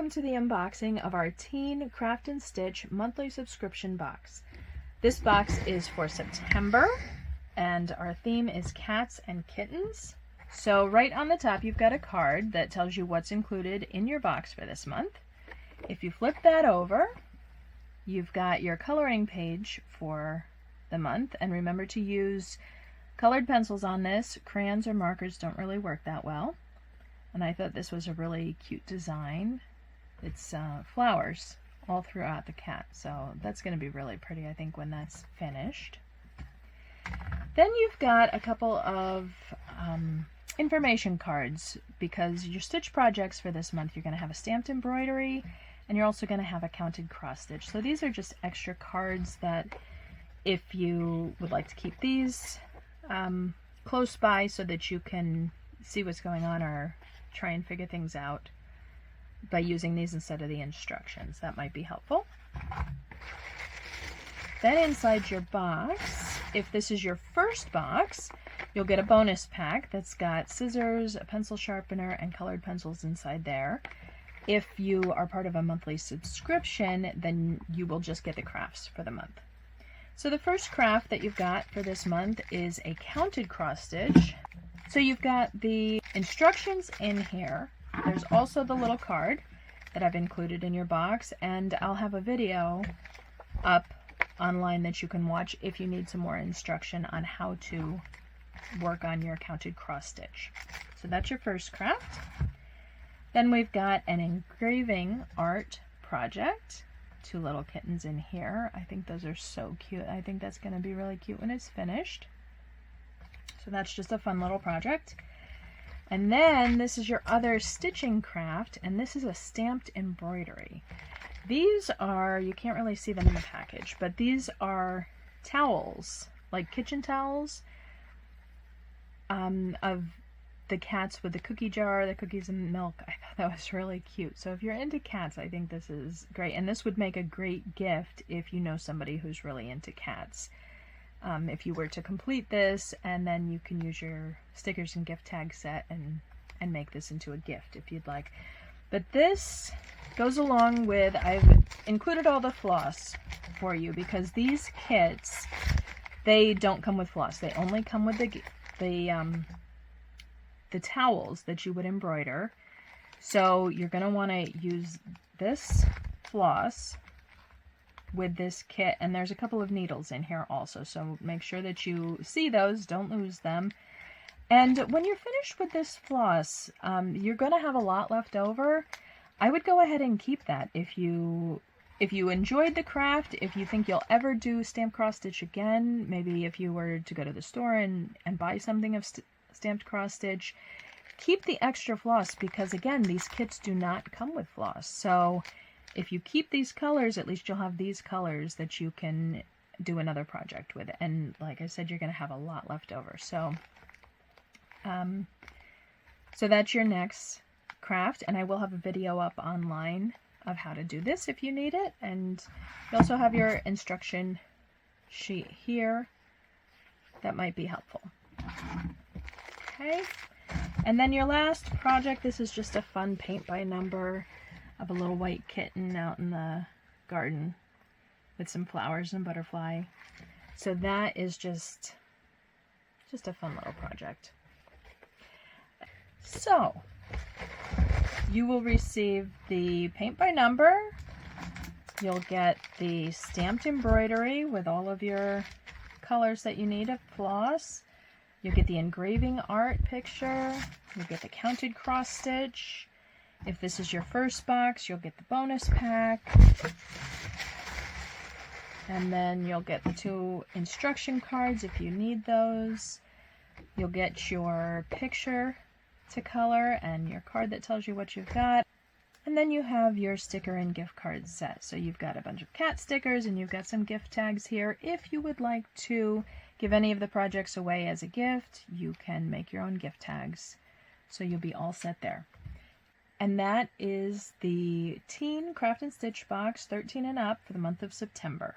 welcome to the unboxing of our Teen Craft and Stitch monthly subscription box. This box is for September and our theme is cats and kittens. So right on the top you've got a card that tells you what's included in your box for this month. If you flip that over, you've got your coloring page for the month, and remember to use colored pencils on this. Crayons or markers don't really work that well. And I thought this was a really cute design. It's flowers all throughout the cat, so that's going to be really pretty, I think, when that's finished. Then you've got a couple of information cards, because your stitch projects for this month, you're going to have a stamped embroidery, and you're also going to have a counted cross stitch. So these are just extra cards that if you would like to keep these close by so that you can see what's going on or try and figure things out by using these instead of the instructions, that might be helpful. Then inside your box, if this is your first box, you'll get a bonus pack that's got scissors, a pencil sharpener, and colored pencils inside there. If you are part of a monthly subscription, then you will just get the crafts for the month. So the first craft that you've got for this month is a counted cross stitch. So you've got the instructions in here. There's also the little card that I've included in your box, and I'll have a video up online that you can watch if you need some more instruction on how to work on your counted cross stitch. So that's your first craft. Then we've got an engraving art project. Two little kittens in here. I think those are so cute. I think that's going to be really cute when it's finished. So that's just a fun little project. And then this is your other stitching craft, and this is a stamped embroidery. These are, you can't really see them in the package, but these are towels, like kitchen towels, of the cats with the cookie jar, the cookies and milk. I thought that was really cute. So if you're into cats, I think this is great. And this would make a great gift if you know somebody who's really into cats. If you were to complete this, and then you can use your stickers and gift tag set and make this into a gift if you'd like. But this goes along with, I've included all the floss for you, because these kits, they don't come with floss. They only come with the towels that you would embroider. So you're going to want to use this floss with this kit, and there's a couple of needles in here also, so make sure that you see those, don't lose them. And when you're finished with this floss, you're going to have a lot left over. I would go ahead and keep that if you enjoyed the craft, if you think you'll ever do stamped cross stitch again, maybe if you were to go to the store and buy something of stamped cross stitch, keep the extra floss, because again, these kits do not come with floss. So if you keep these colors, at least you'll have these colors that you can do another project with. And like I said, you're going to have a lot left over. So, so that's your next craft, and I will have a video up online of how to do this if you need it. And you also have your instruction sheet here that might be helpful. Okay, and then your last project, this is just a fun paint by number of a little white kitten out in the garden with some flowers and butterfly. So that is just a fun little project. So you will receive the paint by number. You'll get the stamped embroidery with all of your colors that you need of floss. You'll get the engraving art picture. You'll get the counted cross stitch. If this is your first box, you'll get the bonus pack. And then you'll get the 2 instruction cards if you need those. You'll get your picture to color and your card that tells you what you've got. And then you have your sticker and gift card set. So you've got a bunch of cat stickers, and you've got some gift tags here. If you would like to give any of the projects away as a gift, you can make your own gift tags. So you'll be all set there. And that is the Teen Craft and Stitch box 13 and up for the month of September.